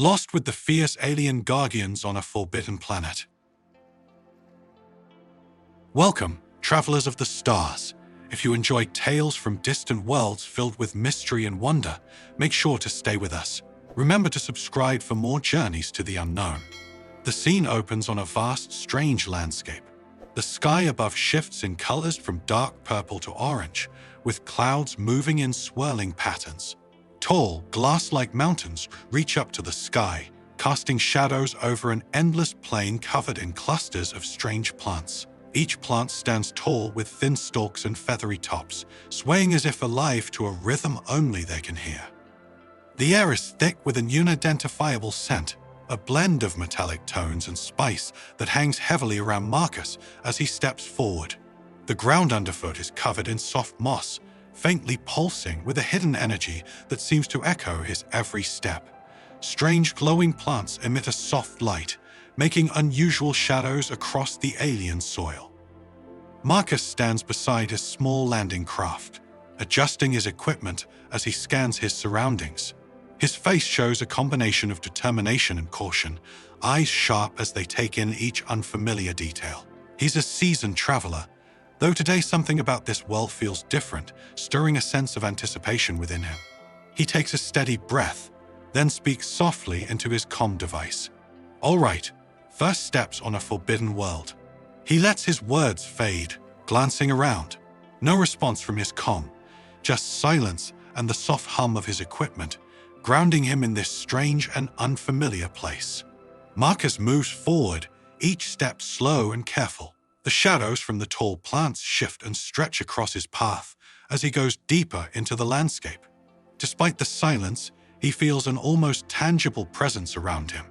lost with the fierce alien guardians on a forbidden planet. Welcome, travelers of the stars. If you enjoy tales from distant worlds filled with mystery and wonder, make sure to stay with us. Remember to subscribe for more journeys to the unknown. The scene opens on a vast, strange landscape. The sky above shifts in colors from dark purple to orange, with clouds moving in swirling patterns. Tall, glass-like mountains reach up to the sky, casting shadows over an endless plain covered in clusters of strange plants. Each plant stands tall with thin stalks and feathery tops, swaying as if alive to a rhythm only they can hear. The air is thick with an unidentifiable scent, a blend of metallic tones and spice that hangs heavily around Marcus as he steps forward. The ground underfoot is covered in soft moss, faintly pulsing with a hidden energy that seems to echo his every step. Strange glowing plants emit a soft light, making unusual shadows across the alien soil. Marcus stands beside his small landing craft, adjusting his equipment as he scans his surroundings. His face shows a combination of determination and caution, eyes sharp as they take in each unfamiliar detail. He's a seasoned traveler, though today something about this world feels different, stirring a sense of anticipation within him. He takes a steady breath, then speaks softly into his comm device. All right, first steps on a forbidden world. He lets his words fade, glancing around. No response from his comm, just silence and the soft hum of his equipment, grounding him in this strange and unfamiliar place. Marcus moves forward, each step slow and careful. The shadows from the tall plants shift and stretch across his path as he goes deeper into the landscape. Despite the silence, he feels an almost tangible presence around him,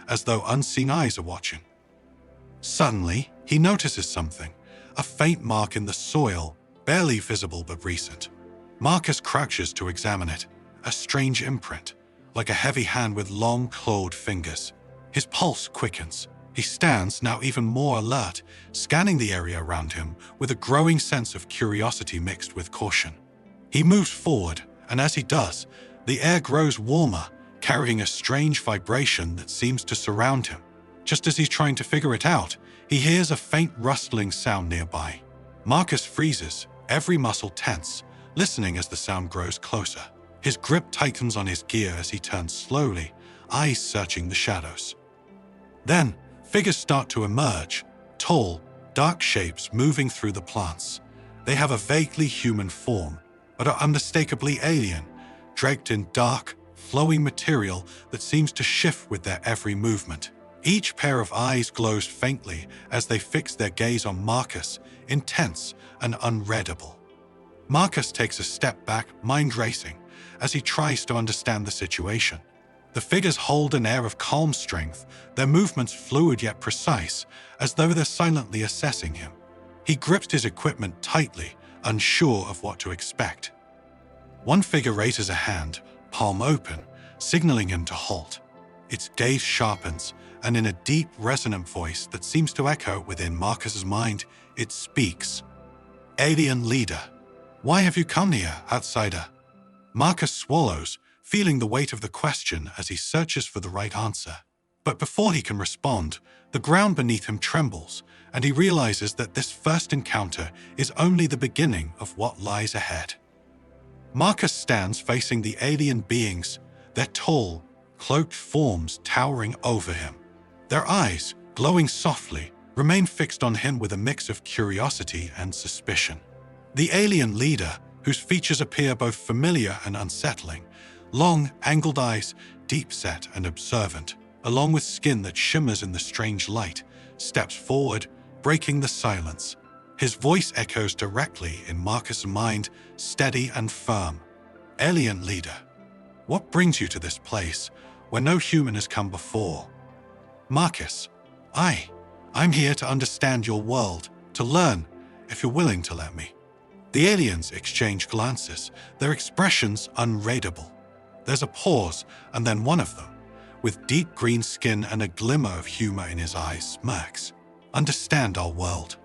as though unseen eyes are watching. Suddenly, he notices something, a faint mark in the soil, barely visible but recent. Marcus crouches to examine it, a strange imprint, like a heavy hand with long, clawed fingers. His pulse quickens. He stands, now even more alert, scanning the area around him with a growing sense of curiosity mixed with caution. He moves forward, and as he does, the air grows warmer, carrying a strange vibration that seems to surround him. Just as he's trying to figure it out, he hears a faint rustling sound nearby. Marcus freezes, every muscle tense, listening as the sound grows closer. His grip tightens on his gear as he turns slowly, eyes searching the shadows. Then, figures start to emerge, tall, dark shapes moving through the plants. They have a vaguely human form, but are unmistakably alien, draped in dark, flowing material that seems to shift with their every movement. Each pair of eyes glows faintly as they fix their gaze on Marcus, intense and unreadable. Marcus takes a step back, mind racing, as he tries to understand the situation. The figures hold an air of calm strength, their movements fluid yet precise, as though they're silently assessing him. He grips his equipment tightly, unsure of what to expect. One figure raises a hand, palm open, signaling him to halt. Its gaze sharpens, and in a deep, resonant voice that seems to echo within Marcus's mind, it speaks. "Alien leader, why have you come here, outsider?" Marcus swallows, feeling the weight of the question as he searches for the right answer. But before he can respond, the ground beneath him trembles, and he realizes that this first encounter is only the beginning of what lies ahead. Marcus stands facing the alien beings, their tall, cloaked forms towering over him. Their eyes, glowing softly, remain fixed on him with a mix of curiosity and suspicion. The alien leader, whose features appear both familiar and unsettling, long, angled eyes, deep-set and observant, along with skin that shimmers in the strange light, steps forward, breaking the silence. His voice echoes directly in Marcus' mind, steady and firm. "Alien leader, what brings you to this place where no human has come before?" "Marcus, I'm here to understand your world, to learn, if you're willing to let me." The aliens exchange glances, their expressions unreadable. There's a pause, and then one of them, with deep green skin and a glimmer of humor in his eyes, smirks. "Understand our world.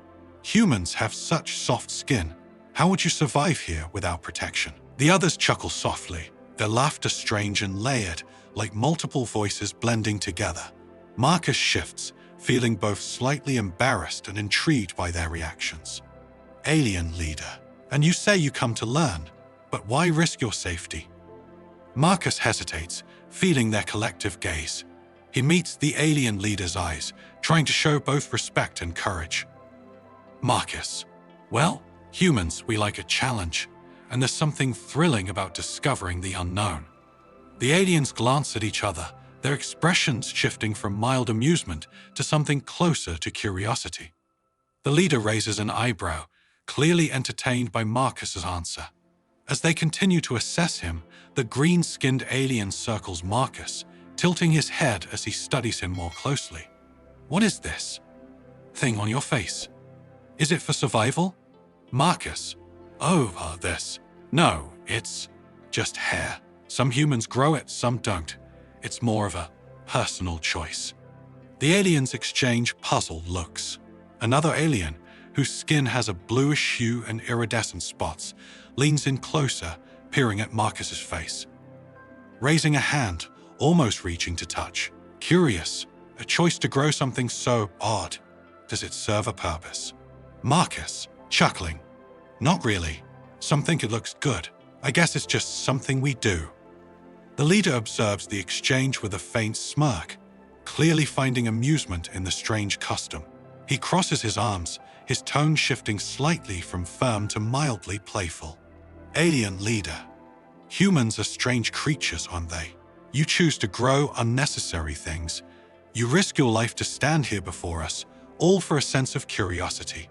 Humans have such soft skin. How would you survive here without protection?" The others chuckle softly, their laughter strange and layered, like multiple voices blending together. Marcus shifts, feeling both slightly embarrassed and intrigued by their reactions. Alien leader, and you say you come to learn, but why risk your safety? Marcus hesitates, feeling their collective gaze. He meets the alien leader's eyes, trying to show both respect and courage. Marcus, well, humans, we like a challenge, and there's something thrilling about discovering the unknown. The aliens glance at each other, their expressions shifting from mild amusement to something closer to curiosity. The leader raises an eyebrow, clearly entertained by Marcus's answer. As they continue to assess him, the green-skinned alien circles Marcus, tilting his head as he studies him more closely. What is this thing on your face? Is it for survival? Marcus. Oh, this. No, it's just hair. Some humans grow it, some don't. It's more of a personal choice. The aliens exchange puzzled looks. Another alien, whose skin has a bluish hue and iridescent spots, leans in closer, peering at Marcus's face. Raising a hand, almost reaching to touch. Curious, a choice to grow something so odd. Does it serve a purpose? Marcus, chuckling. Not really. Some think it looks good. I guess it's just something we do. The leader observes the exchange with a faint smirk, clearly finding amusement in the strange custom. He crosses his arms, his tone shifting slightly from firm to mildly playful. Alien leader. Humans are strange creatures, aren't they? You choose to grow unnecessary things. You risk your life to stand here before us, all for a sense of curiosity.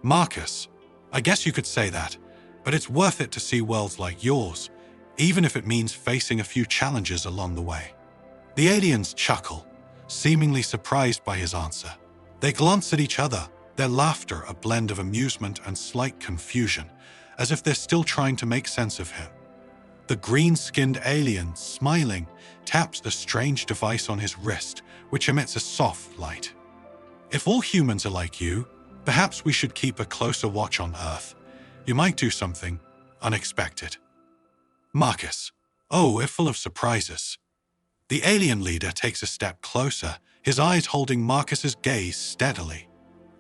Marcus, I guess you could say that, but it's worth it to see worlds like yours, even if it means facing a few challenges along the way. The aliens chuckle, seemingly surprised by his answer. They glance at each other, their laughter a blend of amusement and slight confusion, as if they're still trying to make sense of him. The green-skinned alien, smiling, taps the strange device on his wrist, which emits a soft light. If all humans are like you, perhaps we should keep a closer watch on Earth. You might do something unexpected. Marcus. Oh, we're full of surprises. The alien leader takes a step closer, his eyes holding Marcus's gaze steadily.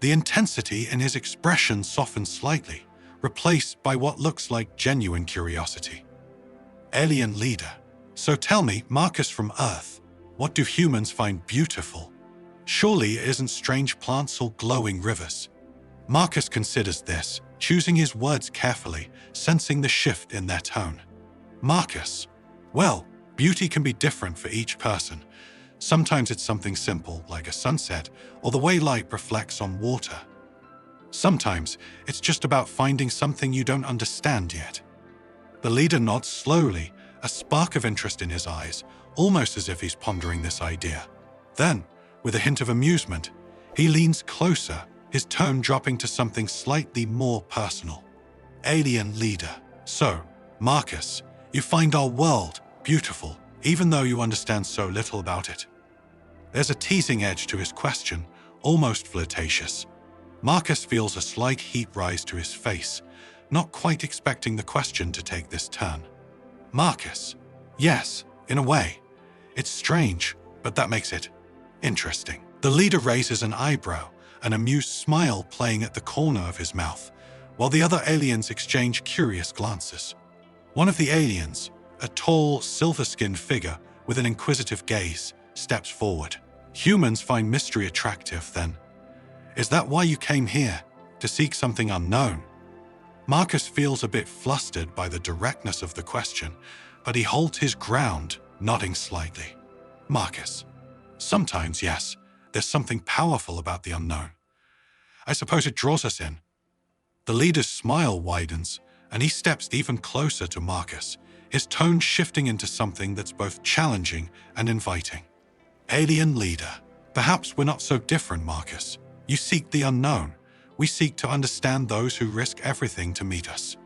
The intensity in his expression softens slightly, replaced by what looks like genuine curiosity. Alien leader. So tell me, Marcus from Earth, what do humans find beautiful? Surely it isn't strange plants or glowing rivers. Marcus considers this, choosing his words carefully, sensing the shift in their tone. Marcus. Well, beauty can be different for each person. Sometimes it's something simple, like a sunset, or the way light reflects on water. Sometimes it's just about finding something you don't understand yet. The leader nods slowly, a spark of interest in his eyes, almost as if he's pondering this idea. Then, with a hint of amusement, he leans closer, his tone dropping to something slightly more personal. Alien leader. So, Marcus, you find our world beautiful, even though you understand so little about it. There's a teasing edge to his question, almost flirtatious. Marcus feels a slight heat rise to his face, not quite expecting the question to take this turn. Marcus. Yes, in a way. It's strange, but that makes it interesting. The leader raises an eyebrow, an amused smile playing at the corner of his mouth, while the other aliens exchange curious glances. One of the aliens, a tall, silver-skinned figure with an inquisitive gaze, steps forward. Humans find mystery attractive, then. Is that why you came here, to seek something unknown? Marcus feels a bit flustered by the directness of the question, but he holds his ground, nodding slightly. Marcus. Sometimes, yes, there's something powerful about the unknown. I suppose it draws us in. The leader's smile widens, and he steps even closer to Marcus, his tone shifting into something that's both challenging and inviting. Alien leader. Perhaps we're not so different, Marcus. You seek the unknown. We seek to understand those who risk everything to meet us.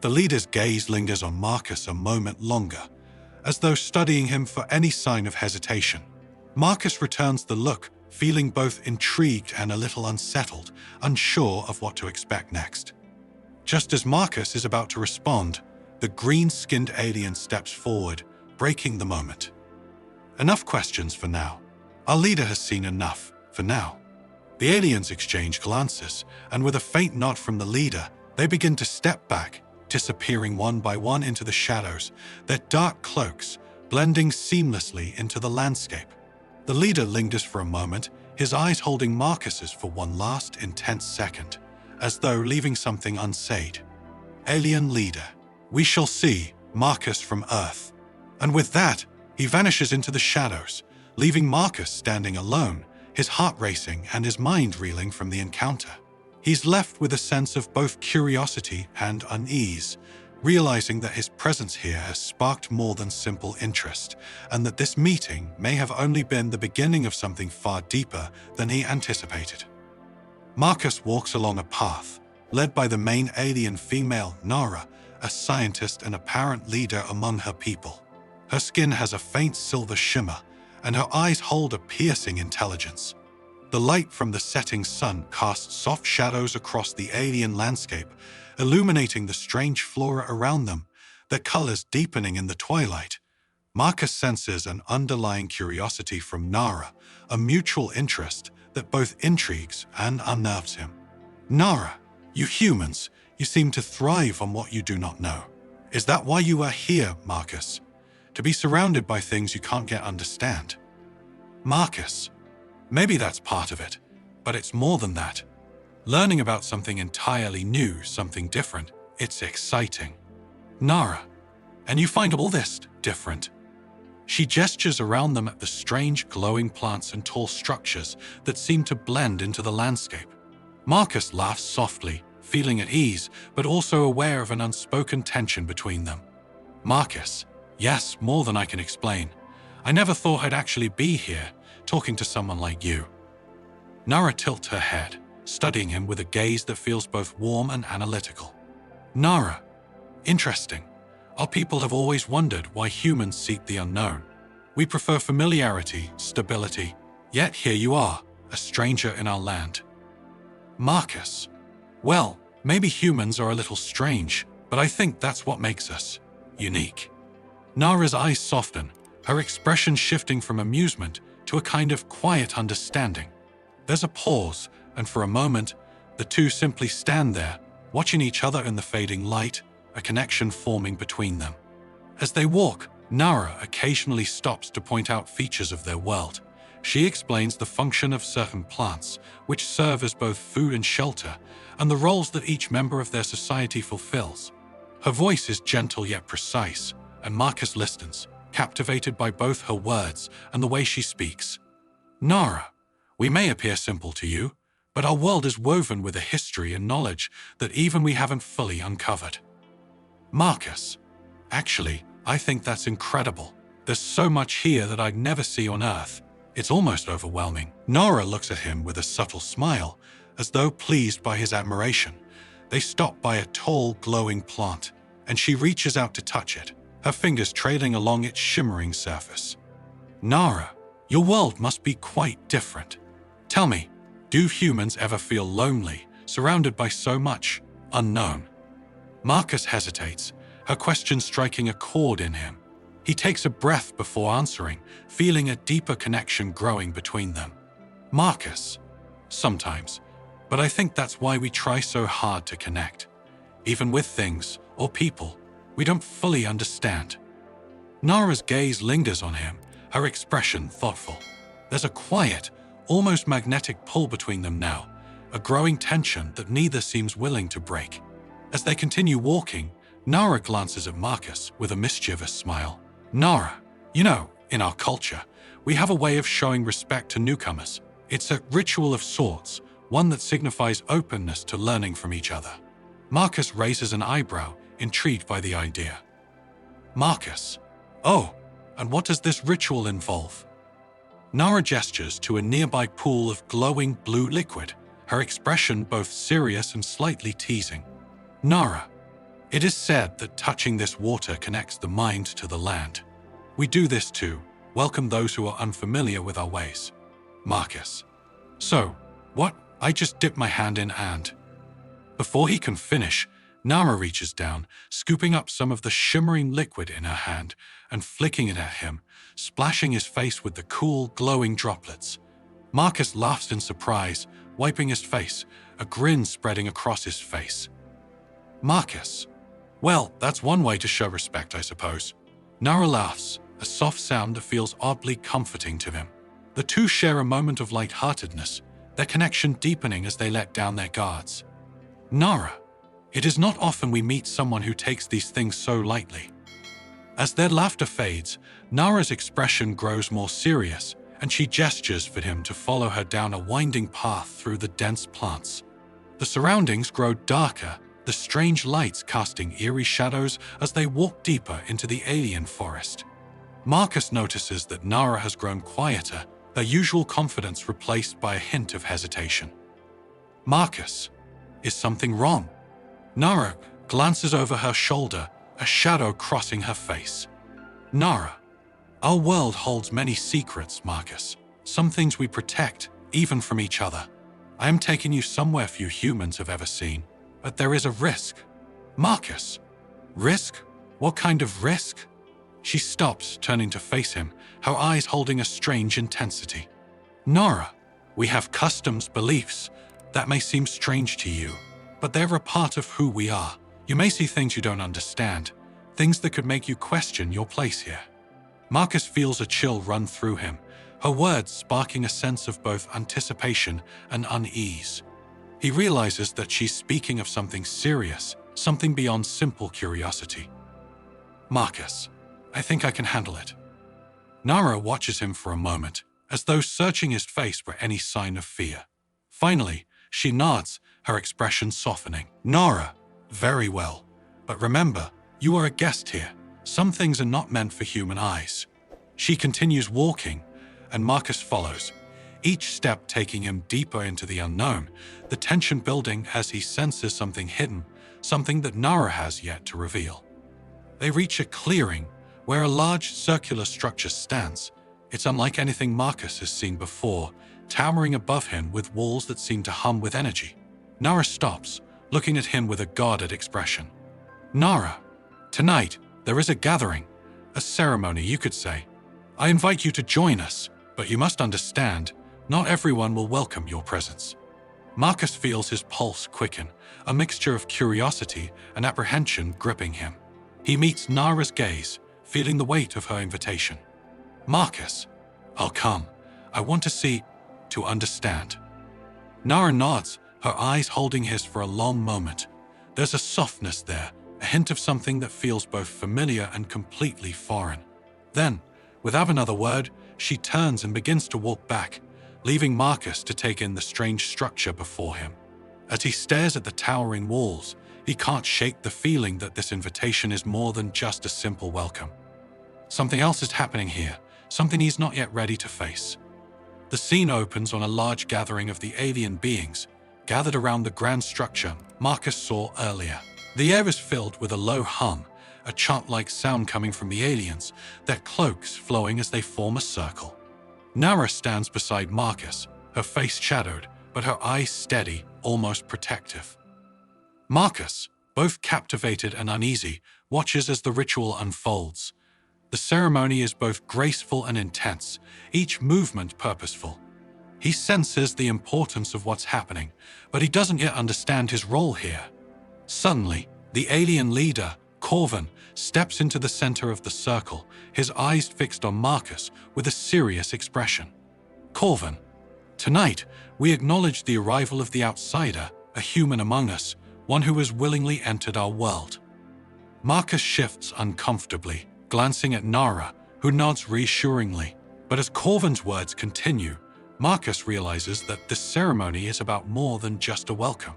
The leader's gaze lingers on Marcus a moment longer, as though studying him for any sign of hesitation. Marcus returns the look, feeling both intrigued and a little unsettled, unsure of what to expect next. Just as Marcus is about to respond, the green-skinned alien steps forward, breaking the moment. Enough questions for now. Our leader has seen enough for now. The aliens exchange glances, and with a faint nod from the leader, they begin to step back, disappearing one by one into the shadows, their dark cloaks blending seamlessly into the landscape. The leader lingers for a moment, his eyes holding Marcus's for one last intense second, as though leaving something unsaid. Alien leader, we shall see Marcus from Earth. And with that, he vanishes into the shadows, leaving Marcus standing alone, his heart racing and his mind reeling from the encounter. He's left with a sense of both curiosity and unease, realizing that his presence here has sparked more than simple interest, and that this meeting may have only been the beginning of something far deeper than he anticipated. Marcus walks along a path, led by the main alien female, Nara, a scientist and apparent leader among her people. Her skin has a faint silver shimmer, and her eyes hold a piercing intelligence. The light from the setting sun casts soft shadows across the alien landscape, illuminating the strange flora around them, their colors deepening in the twilight. Marcus senses an underlying curiosity from Nara, a mutual interest that both intrigues and unnerves him. Nara, you humans, you seem to thrive on what you do not know. Is that why you are here, Marcus? To be surrounded by things you can't yet understand? Marcus, maybe that's part of it, but it's more than that. Learning about something entirely new, something different, it's exciting. Nara, and you find all this different? She gestures around them at the strange glowing plants and tall structures that seem to blend into the landscape. Marcus laughs softly, feeling at ease, but also aware of an unspoken tension between them. Marcus, yes, more than I can explain. I never thought I'd actually be here, talking to someone like you. Nara tilts her head, studying him with a gaze that feels both warm and analytical. Nara, interesting. Our people have always wondered why humans seek the unknown. We prefer familiarity, stability, yet here you are, a stranger in our land. Marcus, well, maybe humans are a little strange, but I think that's what makes us unique. Nara's eyes soften, her expression shifting from amusement to a kind of quiet understanding. There's a pause, and for a moment, the two simply stand there, watching each other in the fading light, a connection forming between them. As they walk, Nara occasionally stops to point out features of their world. She explains the function of certain plants, which serve as both food and shelter, and the roles that each member of their society fulfills. Her voice is gentle yet precise, and Marcus listens, captivated by both her words and the way she speaks. Nara, we may appear simple to you, but our world is woven with a history and knowledge that even we haven't fully uncovered. Marcus, actually, I think that's incredible. There's so much here that I'd never see on Earth. It's almost overwhelming. Nara looks at him with a subtle smile, as though pleased by his admiration. They stop by a tall, glowing plant, and she reaches out to touch it, her fingers trailing along its shimmering surface. Nara, your world must be quite different. Tell me, do humans ever feel lonely, surrounded by so much unknown? Marcus hesitates, her question striking a chord in him. He takes a breath before answering, feeling a deeper connection growing between them. Marcus, sometimes, but I think that's why we try so hard to connect. Even with things or people we don't fully understand. Nara's gaze lingers on him, her expression thoughtful. There's a quiet, almost magnetic pull between them now, a growing tension that neither seems willing to break. As they continue walking, Nara glances at Marcus with a mischievous smile. Nara, you know, in our culture, we have a way of showing respect to newcomers. It's a ritual of sorts, one that signifies openness to learning from each other. Marcus raises an eyebrow, intrigued by the idea. Marcus, oh, and what does this ritual involve? Nara gestures to a nearby pool of glowing blue liquid, her expression both serious and slightly teasing. Nara, it is said that touching this water connects the mind to the land. We do this to welcome those who are unfamiliar with our ways. Marcus, so, what? I just dip my hand in and... Before he can finish, Nara reaches down, scooping up some of the shimmering liquid in her hand and flicking it at him, splashing his face with the cool, glowing droplets. Marcus laughs in surprise, wiping his face, a grin spreading across his face. Marcus. Well, that's one way to show respect, I suppose. Nara laughs, a soft sound that feels oddly comforting to him. The two share a moment of lightheartedness, their connection deepening as they let down their guards. Nara. It is not often we meet someone who takes these things so lightly. As their laughter fades, Nara's expression grows more serious, and she gestures for him to follow her down a winding path through the dense plants. The surroundings grow darker, the strange lights casting eerie shadows as they walk deeper into the alien forest. Marcus notices that Nara has grown quieter, their usual confidence replaced by a hint of hesitation. Marcus, is something wrong? Nara glances over her shoulder, a shadow crossing her face. Nara, our world holds many secrets, Marcus. Some things we protect, even from each other. I am taking you somewhere few humans have ever seen, but there is a risk. Marcus, risk? What kind of risk? She stops, turning to face him, her eyes holding a strange intensity. Nara, we have customs, beliefs. That may seem strange to you, but they're a part of who we are. You may see things you don't understand, things that could make you question your place here. Marcus feels a chill run through him, her words sparking a sense of both anticipation and unease. He realizes that she's speaking of something serious, something beyond simple curiosity. Marcus, I think I can handle it. Nara watches him for a moment, as though searching his face for any sign of fear. Finally, she nods, her expression softening. Nara, very well. But remember, you are a guest here. Some things are not meant for human eyes. She continues walking, and Marcus follows, each step taking him deeper into the unknown, the tension building as he senses something hidden, something that Nara has yet to reveal. They reach a clearing where a large circular structure stands. It's unlike anything Marcus has seen before, towering above him with walls that seem to hum with energy. Nara stops, looking at him with a guarded expression. Nara, tonight there is a gathering, a ceremony, you could say. I invite you to join us, but you must understand, not everyone will welcome your presence. Marcus feels his pulse quicken, a mixture of curiosity and apprehension gripping him. He meets Nara's gaze, feeling the weight of her invitation. Marcus, I'll come. I want to see, to understand. Nara nods, her eyes holding his for a long moment. There's a softness there, a hint of something that feels both familiar and completely foreign. Then, without another word, she turns and begins to walk back, leaving Marcus to take in the strange structure before him. As he stares at the towering walls, he can't shake the feeling that this invitation is more than just a simple welcome. Something else is happening here, something he's not yet ready to face. The scene opens on a large gathering of the alien beings, gathered around the grand structure Marcus saw earlier. The air is filled with a low hum, a chant-like sound coming from the aliens, their cloaks flowing as they form a circle. Nara stands beside Marcus, her face shadowed, but her eyes steady, almost protective. Marcus, both captivated and uneasy, watches as the ritual unfolds. The ceremony is both graceful and intense, each movement purposeful. He senses the importance of what's happening, but he doesn't yet understand his role here. Suddenly, the alien leader, Corvin, steps into the center of the circle, his eyes fixed on Marcus with a serious expression. Corvin, tonight we acknowledge the arrival of the outsider, a human among us, one who has willingly entered our world. Marcus shifts uncomfortably, glancing at Nara, who nods reassuringly. But as Corvin's words continue, Marcus realizes that this ceremony is about more than just a welcome.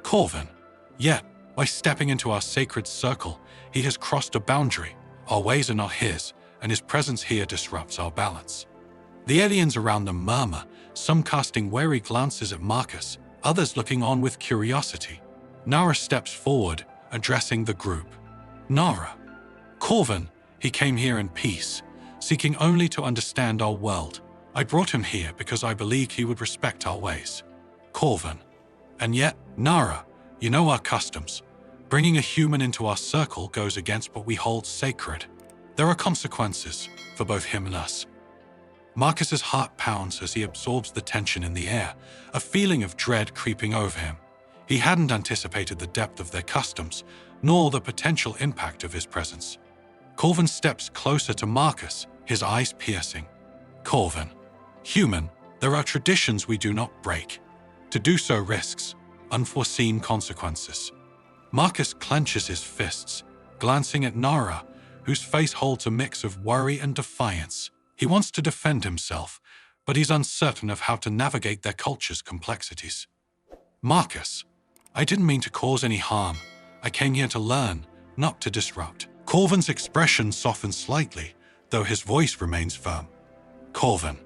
Corvin, yet, by stepping into our sacred circle, he has crossed a boundary. Our ways are not his, and his presence here disrupts our balance. The aliens around them murmur, some casting wary glances at Marcus, others looking on with curiosity. Nara steps forward, addressing the group. Nara, Corvin, he came here in peace, seeking only to understand our world. I brought him here because I believed he would respect our ways. Corvin, and yet, Nara, you know our customs. Bringing a human into our circle goes against what we hold sacred. There are consequences for both him and us. Marcus's heart pounds as he absorbs the tension in the air, a feeling of dread creeping over him. He hadn't anticipated the depth of their customs, nor the potential impact of his presence. Corvin steps closer to Marcus, his eyes piercing. Corvin, human, there are traditions we do not break. To do so risks unforeseen consequences. Marcus clenches his fists, glancing at Nara, whose face holds a mix of worry and defiance. He wants to defend himself, but he's uncertain of how to navigate their culture's complexities. Marcus, I didn't mean to cause any harm. I came here to learn, not to disrupt. Corvin's expression softens slightly, though his voice remains firm. Corvin,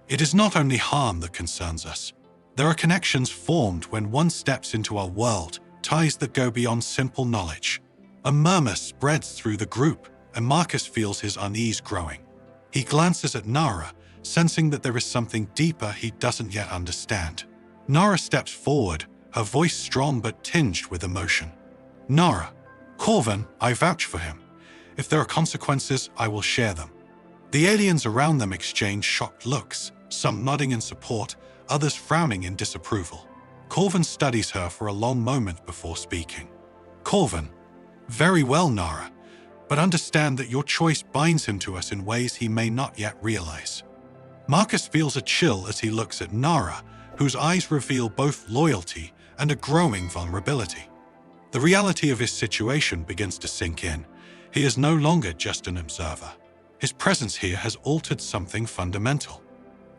it is not only harm that concerns us. There are connections formed when one steps into our world, ties that go beyond simple knowledge. A murmur spreads through the group, and Marcus feels his unease growing. He glances at Nara, sensing that there is something deeper he doesn't yet understand. Nara steps forward, her voice strong but tinged with emotion. Nara, Corvin, I vouch for him. If there are consequences, I will share them. The aliens around them exchange shocked looks, some nodding in support, others frowning in disapproval. Corvin studies her for a long moment before speaking. Corvin, very well, Nara, but understand that your choice binds him to us in ways he may not yet realize. Marcus feels a chill as he looks at Nara, whose eyes reveal both loyalty and a growing vulnerability. The reality of his situation begins to sink in. He is no longer just an observer. His presence here has altered something fundamental.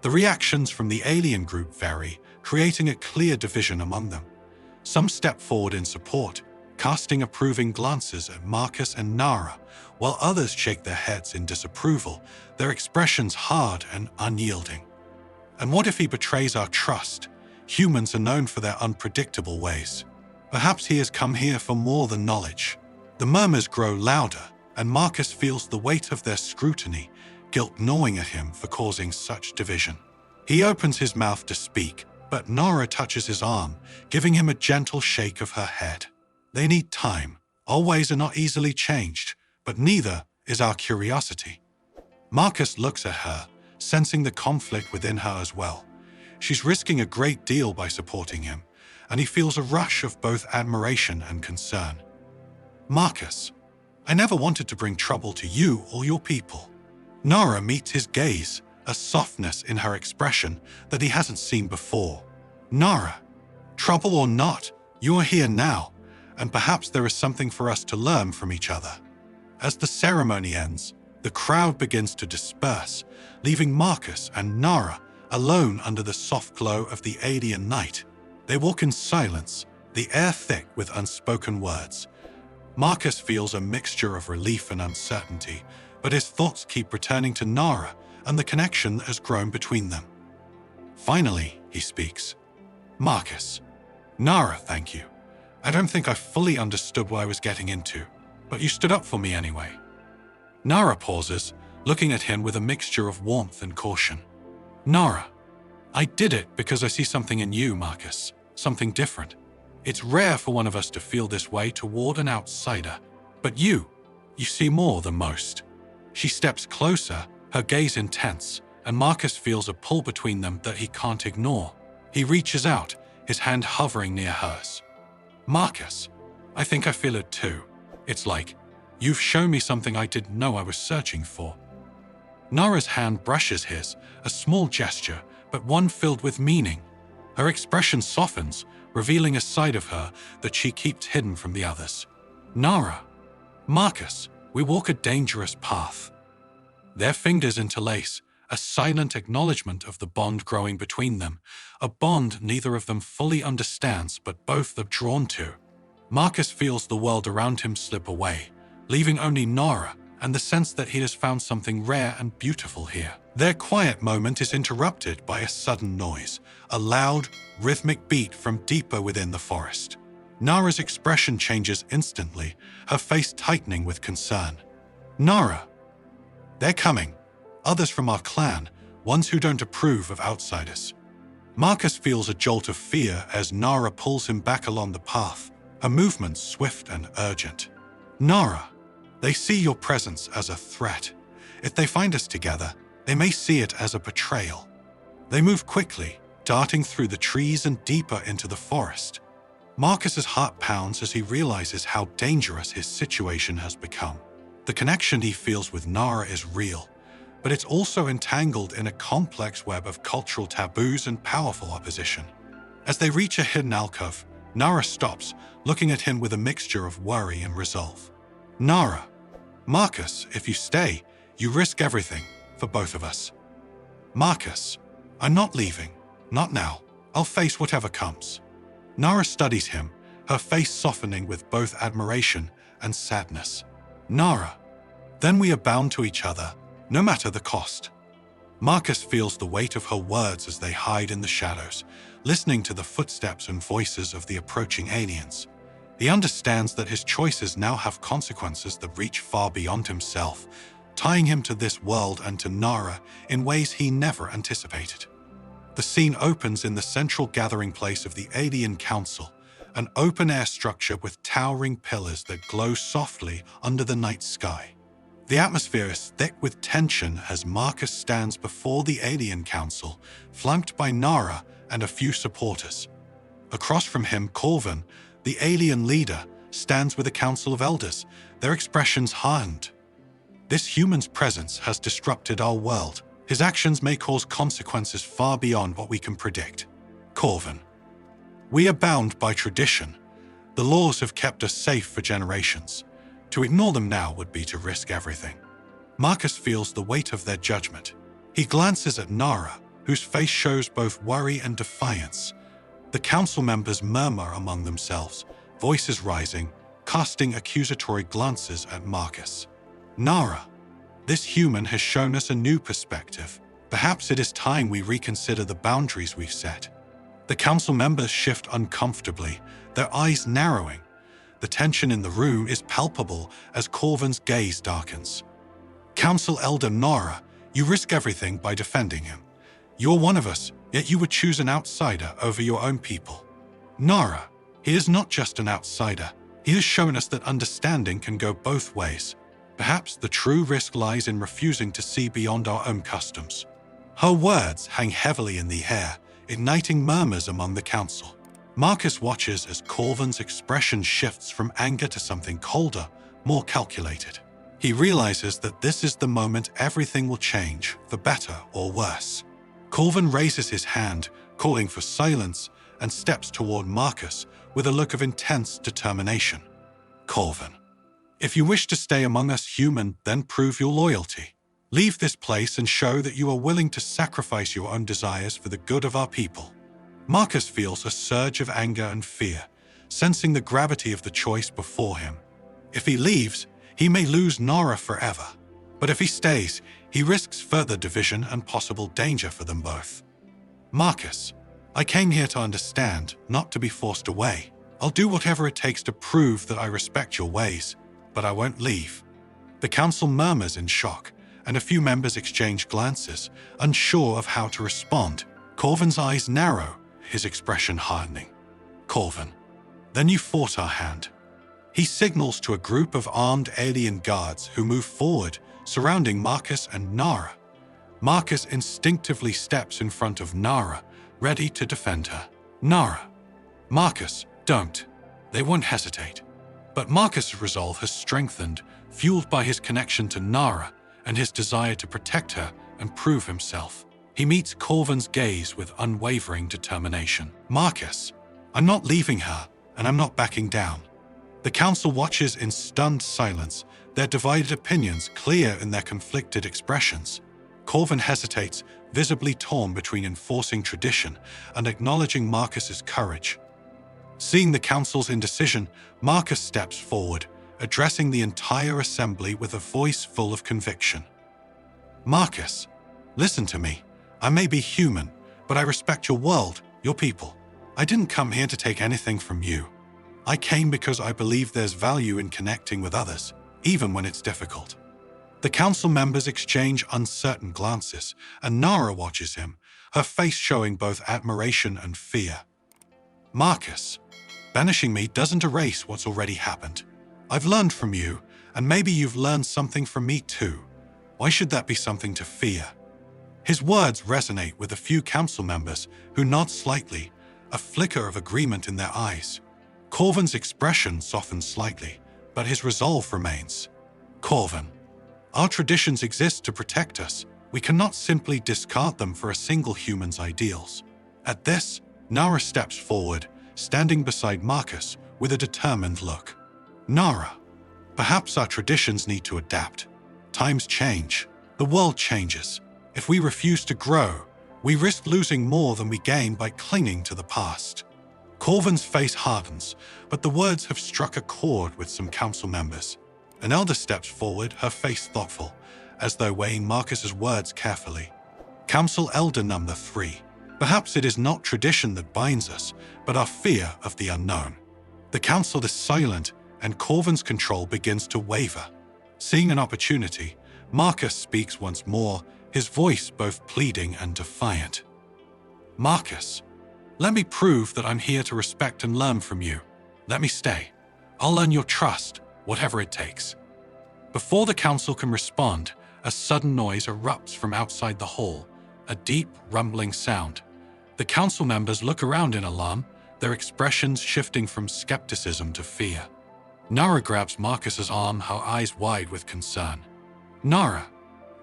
The reactions from the alien group vary, creating a clear division among them. Some step forward in support, casting approving glances at Marcus and Nara, while others shake their heads in disapproval, their expressions hard and unyielding. And what if he betrays our trust? Humans are known for their unpredictable ways. Perhaps he has come here for more than knowledge. The murmurs grow louder, and Marcus feels the weight of their scrutiny, guilt gnawing at him for causing such division. He opens his mouth to speak, but Nara touches his arm, giving him a gentle shake of her head. They need time. Our ways are not easily changed, but neither is our curiosity. Marcus looks at her, sensing the conflict within her as well. She's risking a great deal by supporting him, and he feels a rush of both admiration and concern. Marcus, I never wanted to bring trouble to you or your people. Nara meets his gaze, a softness in her expression that he hasn't seen before. Nara, trouble or not, you are here now, and perhaps there is something for us to learn from each other. As the ceremony ends, the crowd begins to disperse, leaving Marcus and Nara alone under the soft glow of the alien night. They walk in silence, the air thick with unspoken words. Marcus feels a mixture of relief and uncertainty, but his thoughts keep returning to Nara and the connection that has grown between them. Finally, he speaks. Marcus, Nara, thank you. I don't think I fully understood what I was getting into, but you stood up for me anyway. Nara pauses, looking at him with a mixture of warmth and caution. Nara, I did it because I see something in you, Marcus, something different. It's rare for one of us to feel this way toward an outsider, but you see more than most. She steps closer, her gaze intense, and Marcus feels a pull between them that he can't ignore. He reaches out, his hand hovering near hers. Marcus, I think I feel it too. It's like, you've shown me something I didn't know I was searching for. Nara's hand brushes his, a small gesture, but one filled with meaning. Her expression softens, revealing a side of her that she keeps hidden from the others. Nara, Marcus, we walk a dangerous path. Their fingers interlace, a silent acknowledgement of the bond growing between them, a bond neither of them fully understands but both are drawn to. Marcus feels the world around him slip away, leaving only Nara and the sense that he has found something rare and beautiful here. Their quiet moment is interrupted by a sudden noise, a loud, rhythmic beat from deeper within the forest. Nara's expression changes instantly, her face tightening with concern. Nara, they're coming. Others from our clan, ones who don't approve of outsiders. Marcus feels a jolt of fear as Nara pulls him back along the path, her movements swift and urgent. Nara, they see your presence as a threat. If they find us together, they may see it as a betrayal. They move quickly, darting through the trees and deeper into the forest. Marcus's heart pounds as he realizes how dangerous his situation has become. The connection he feels with Nara is real, but it's also entangled in a complex web of cultural taboos and powerful opposition. As they reach a hidden alcove, Nara stops, looking at him with a mixture of worry and resolve. Nara, Marcus, if you stay, you risk everything for both of us. Marcus, I'm not leaving. Not now. I'll face whatever comes. Nara studies him, her face softening with both admiration and sadness. Nara, then we are bound to each other, no matter the cost. Marcus feels the weight of her words as they hide in the shadows, listening to the footsteps and voices of the approaching aliens. He understands that his choices now have consequences that reach far beyond himself, tying him to this world and to Nara in ways he never anticipated. The scene opens in the central gathering place of the Alien Council, an open-air structure with towering pillars that glow softly under the night sky. The atmosphere is thick with tension as Marcus stands before the Alien Council, flanked by Nara and a few supporters. Across from him, Corvin, the alien leader, stands with a council of elders, their expressions hardened. This human's presence has disrupted our world. His actions may cause consequences far beyond what we can predict. Corvin, we are bound by tradition. The laws have kept us safe for generations. To ignore them now would be to risk everything. Marcus feels the weight of their judgment. He glances at Nara, whose face shows both worry and defiance. The council members murmur among themselves, voices rising, casting accusatory glances at Marcus. Nara, this human has shown us a new perspective. Perhaps it is time we reconsider the boundaries we've set. The council members shift uncomfortably, their eyes narrowing. The tension in the room is palpable as Corvin's gaze darkens. Council Elder Nara, you risk everything by defending him. You're one of us, yet you would choose an outsider over your own people. Nara, he is not just an outsider. He has shown us that understanding can go both ways. Perhaps the true risk lies in refusing to see beyond our own customs. Her words hang heavily in the air, igniting murmurs among the council. Marcus watches as Corvin's expression shifts from anger to something colder, more calculated. He realizes that this is the moment everything will change, for better or worse. Corvin raises his hand, calling for silence, and steps toward Marcus with a look of intense determination. Corvin, if you wish to stay among us human, then prove your loyalty. Leave this place and show that you are willing to sacrifice your own desires for the good of our people. Marcus feels a surge of anger and fear, sensing the gravity of the choice before him. If he leaves, he may lose Nara forever. But if he stays, he risks further division and possible danger for them both. Marcus, I came here to understand, not to be forced away. I'll do whatever it takes to prove that I respect your ways, but I won't leave. The council murmurs in shock, and a few members exchange glances, unsure of how to respond. Corvin's eyes narrow, his expression hardening. Corvin, then you force our hand. He signals to a group of armed alien guards who move forward, surrounding Marcus and Nara. Marcus instinctively steps in front of Nara, ready to defend her. Nara, Marcus, don't. They won't hesitate. But Marcus's resolve has strengthened, fueled by his connection to Nara and his desire to protect her and prove himself. He meets Corvin's gaze with unwavering determination. Marcus, I'm not leaving her, and I'm not backing down. The council watches in stunned silence, their divided opinions clear in their conflicted expressions. Corvin hesitates, visibly torn between enforcing tradition and acknowledging Marcus's courage. Seeing the council's indecision, Marcus steps forward, addressing the entire assembly with a voice full of conviction. Marcus, listen to me. I may be human, but I respect your world, your people. I didn't come here to take anything from you. I came because I believe there's value in connecting with others, even when it's difficult. The council members exchange uncertain glances, and Nara watches him, her face showing both admiration and fear. Marcus, Banishing me doesn't erase what's already happened. I've learned from you, and maybe you've learned something from me too. Why should that be something to fear? His words resonate with a few council members who nod slightly, a flicker of agreement in their eyes. Corvin's expression softens slightly, but his resolve remains. Corvin, our traditions exist to protect us. We cannot simply discard them for a single human's ideals. At this, Nara steps forward, standing beside Marcus with a determined look. Nara, perhaps our traditions need to adapt. Times change. The world changes. If we refuse to grow, we risk losing more than we gain by clinging to the past. Corvin's face hardens, but the words have struck a chord with some council members. An elder steps forward, her face thoughtful, as though weighing Marcus's words carefully. Council Elder number 3. Perhaps it is not tradition that binds us, but our fear of the unknown. The council is silent, and Corvin's control begins to waver. Seeing an opportunity, Marcus speaks once more, his voice both pleading and defiant. Marcus, let me prove that I'm here to respect and learn from you. Let me stay. I'll earn your trust, whatever it takes. Before the council can respond, a sudden noise erupts from outside the hall, a deep, rumbling sound. The council members look around in alarm, their expressions shifting from skepticism to fear. Nara grabs Marcus's arm, her eyes wide with concern. Nara,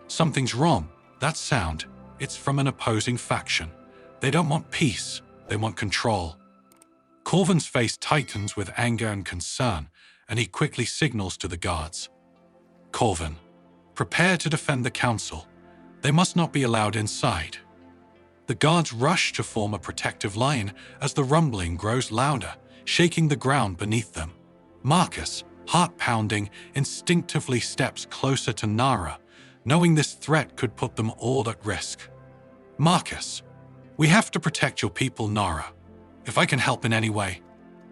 something's wrong. That sound, it's from an opposing faction. They don't want peace, they want control. Corvin's face tightens with anger and concern, and he quickly signals to the guards. Corvin, prepare to defend the council. They must not be allowed inside. The guards rush to form a protective line as the rumbling grows louder, shaking the ground beneath them. Marcus, heart pounding, instinctively steps closer to Nara, knowing this threat could put them all at risk. Marcus, we have to protect your people, Nara. If I can help in any way.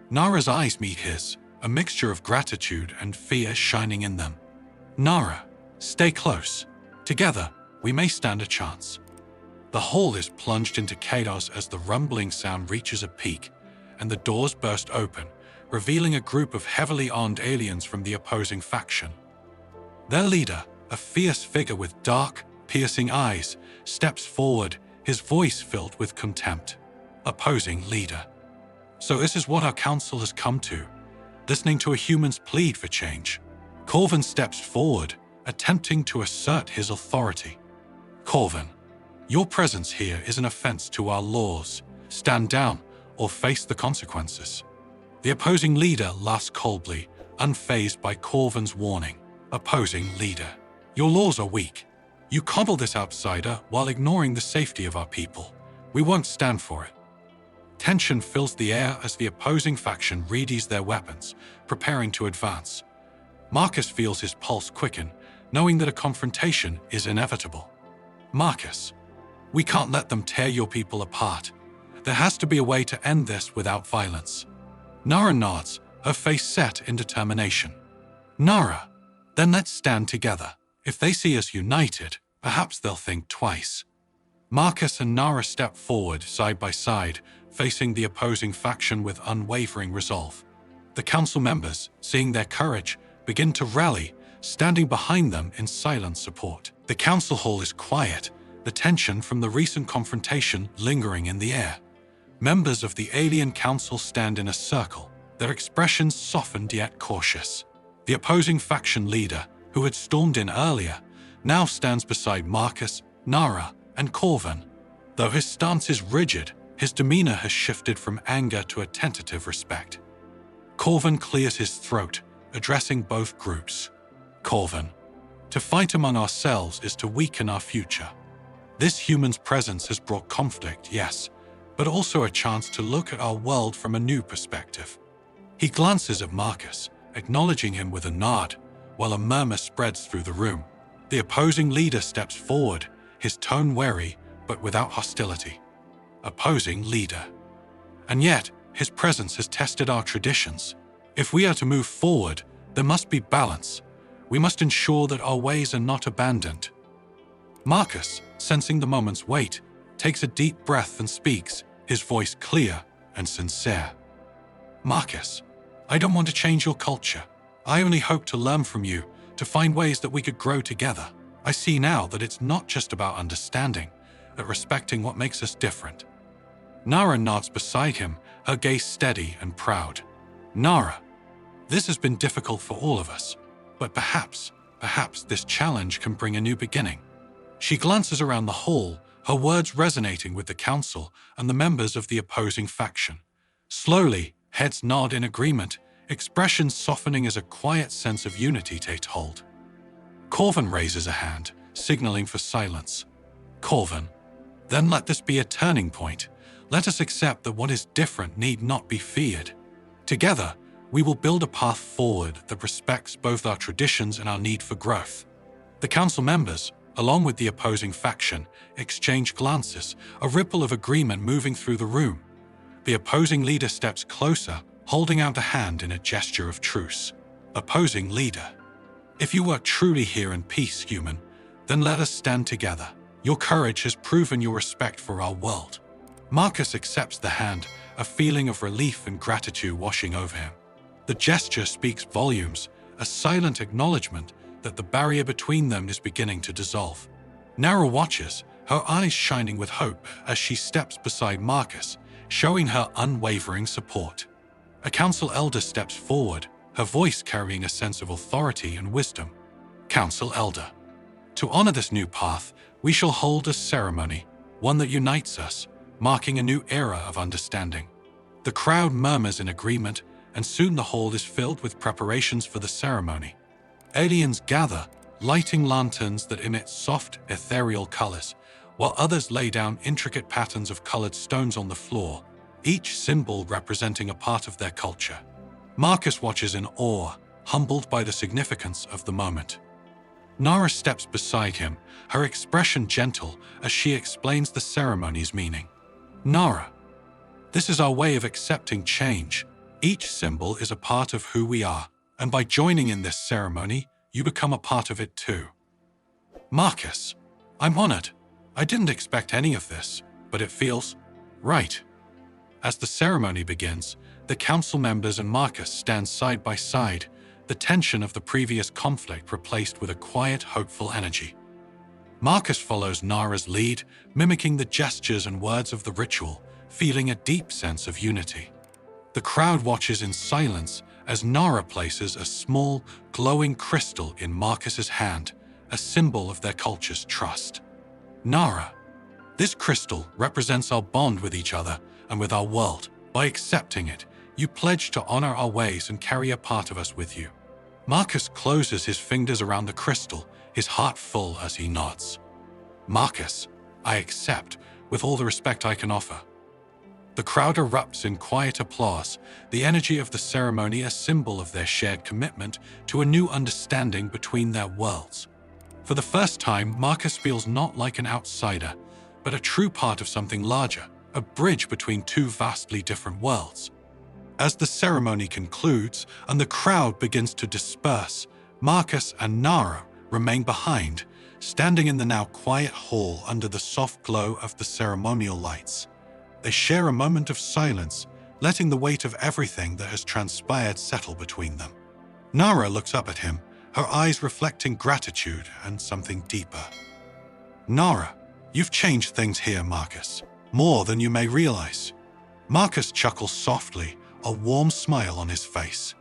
Nara's eyes meet his, a mixture of gratitude and fear shining in them. Nara, stay close. Together, we may stand a chance. The hall is plunged into chaos as the rumbling sound reaches a peak, and the doors burst open, revealing a group of heavily armed aliens from the opposing faction. Their leader, a fierce figure with dark, piercing eyes, steps forward, his voice filled with contempt. Opposing leader. So this is what our council has come to, listening to a human's plead for change. Corvin steps forward, attempting to assert his authority. Corvin, your presence here is an offense to our laws. Stand down or face the consequences. The opposing leader laughs coldly, unfazed by Corvin's warning. Opposing leader, your laws are weak. You coddle this outsider while ignoring the safety of our people. We won't stand for it. Tension fills the air as the opposing faction readies their weapons, preparing to advance. Marcus feels his pulse quicken, knowing that a confrontation is inevitable. Marcus, we can't let them tear your people apart. There has to be a way to end this without violence. Nara nods, her face set in determination. Nara, then let's stand together. If they see us united, perhaps they'll think twice. Marcus and Nara step forward side by side, facing the opposing faction with unwavering resolve. The council members, seeing their courage, begin to rally, standing behind them in silent support. The council hall is quiet, the tension from the recent confrontation lingering in the air. Members of the alien council stand in a circle, their expressions softened yet cautious. The opposing faction leader, who had stormed in earlier, now stands beside Marcus, Nara, and Corvin. Though his stance is rigid, his demeanor has shifted from anger to a tentative respect. Corvin clears his throat, addressing both groups. Corvin, to fight among ourselves is to weaken our future. This human's presence has brought conflict, yes, but also a chance to look at our world from a new perspective. He glances at Marcus, acknowledging him with a nod, while a murmur spreads through the room. The opposing leader steps forward, his tone wary, but without hostility. Opposing leader. And yet, his presence has tested our traditions. If we are to move forward, there must be balance. We must ensure that our ways are not abandoned. Marcus, sensing the moment's weight, takes a deep breath and speaks, his voice clear and sincere. Marcus, I don't want to change your culture. I only hope to learn from you, to find ways that we could grow together. I see now that it's not just about understanding, but respecting what makes us different. Nara nods beside him, her gaze steady and proud. Nara, this has been difficult for all of us, but perhaps this challenge can bring a new beginning. She glances around the hall, her words resonating with the council and the members of the opposing faction. Slowly, heads nod in agreement, expressions softening as a quiet sense of unity takes hold. Corvin raises a hand, signaling for silence. Corvin, then let this be a turning point. Let us accept that what is different need not be feared. Together, we will build a path forward that respects both our traditions and our need for growth. The council members, along with the opposing faction, exchange glances, a ripple of agreement moving through the room. The opposing leader steps closer, holding out a hand in a gesture of truce. Opposing leader. If you work truly here in peace, human, then let us stand together. Your courage has proven your respect for our world. Marcus accepts the hand, a feeling of relief and gratitude washing over him. The gesture speaks volumes, a silent acknowledgement that the barrier between them is beginning to dissolve. Nara watches, her eyes shining with hope as she steps beside Marcus, showing her unwavering support. A council elder steps forward, her voice carrying a sense of authority and wisdom. Council elder. To honor this new path, we shall hold a ceremony, one that unites us, marking a new era of understanding. The crowd murmurs in agreement, and soon the hall is filled with preparations for the ceremony. Aliens gather, lighting lanterns that emit soft, ethereal colors, while others lay down intricate patterns of colored stones on the floor, each symbol representing a part of their culture. Marcus watches in awe, humbled by the significance of the moment. Nara steps beside him, her expression gentle as she explains the ceremony's meaning. Nara, this is our way of accepting change. Each symbol is a part of who we are, and by joining in this ceremony, you become a part of it too. Marcus, I'm honored. I didn't expect any of this, but it feels right. As the ceremony begins, the council members and Marcus stand side by side, the tension of the previous conflict replaced with a quiet, hopeful energy. Marcus follows Nara's lead, mimicking the gestures and words of the ritual, feeling a deep sense of unity. The crowd watches in silence as Nara places a small, glowing crystal in Marcus's hand, a symbol of their culture's trust. Nara, this crystal represents our bond with each other and with our world. By accepting it, you pledge to honor our ways and carry a part of us with you. Marcus closes his fingers around the crystal, his heart full as he nods. Marcus, I accept, with all the respect I can offer. The crowd erupts in quiet applause, the energy of the ceremony a symbol of their shared commitment to a new understanding between their worlds. For the first time, Marcus feels not like an outsider, but a true part of something larger, a bridge between two vastly different worlds. As the ceremony concludes and the crowd begins to disperse, Marcus and Nara remain behind, standing in the now quiet hall under the soft glow of the ceremonial lights. They share a moment of silence, letting the weight of everything that has transpired settle between them. Nara looks up at him, her eyes reflecting gratitude and something deeper. Nara, you've changed things here, Marcus, more than you may realize. Marcus chuckles softly, a warm smile on his face.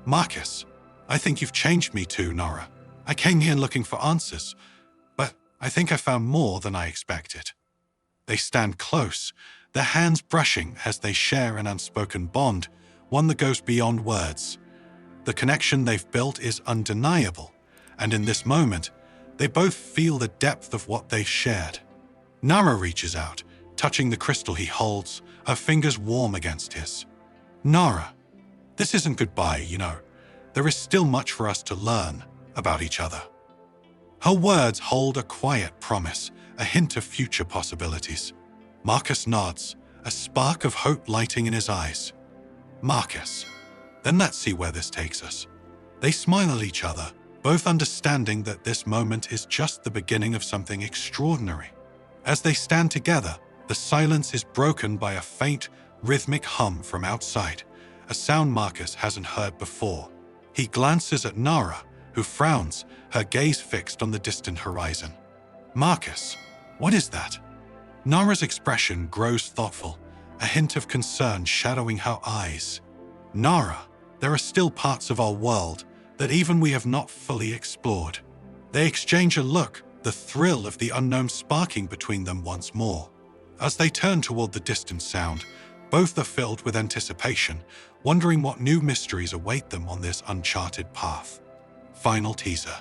Marcus, I think you've changed me too, Nara. I came here looking for answers, but I think I found more than I expected. They stand close, their hands brushing as they share an unspoken bond, one that goes beyond words. The connection they've built is undeniable, and in this moment, they both feel the depth of what they've shared. Nara reaches out, touching the crystal he holds, her fingers warm against his. Nara, this isn't goodbye, you know. There is still much for us to learn about each other. Her words hold a quiet promise, a hint of future possibilities. Marcus nods, a spark of hope lighting in his eyes. Marcus, then let's see where this takes us. They smile at each other, both understanding that this moment is just the beginning of something extraordinary. As they stand together, the silence is broken by a faint, rhythmic hum from outside, a sound Marcus hasn't heard before. He glances at Nara, who frowns, her gaze fixed on the distant horizon. "Marcus, what is that?" Nara's expression grows thoughtful, a hint of concern shadowing her eyes. "Nara, there are still parts of our world that even we have not fully explored." They exchange a look, the thrill of the unknown sparking between them once more. As they turn toward the distant sound, both are filled with anticipation, wondering what new mysteries await them on this uncharted path. Final teaser.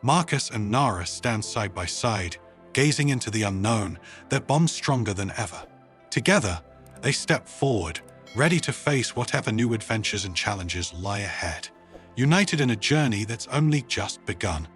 Marcus and Nara stand side by side, gazing into the unknown, their bond stronger than ever. Together, they step forward, ready to face whatever new adventures and challenges lie ahead, united in a journey that's only just begun.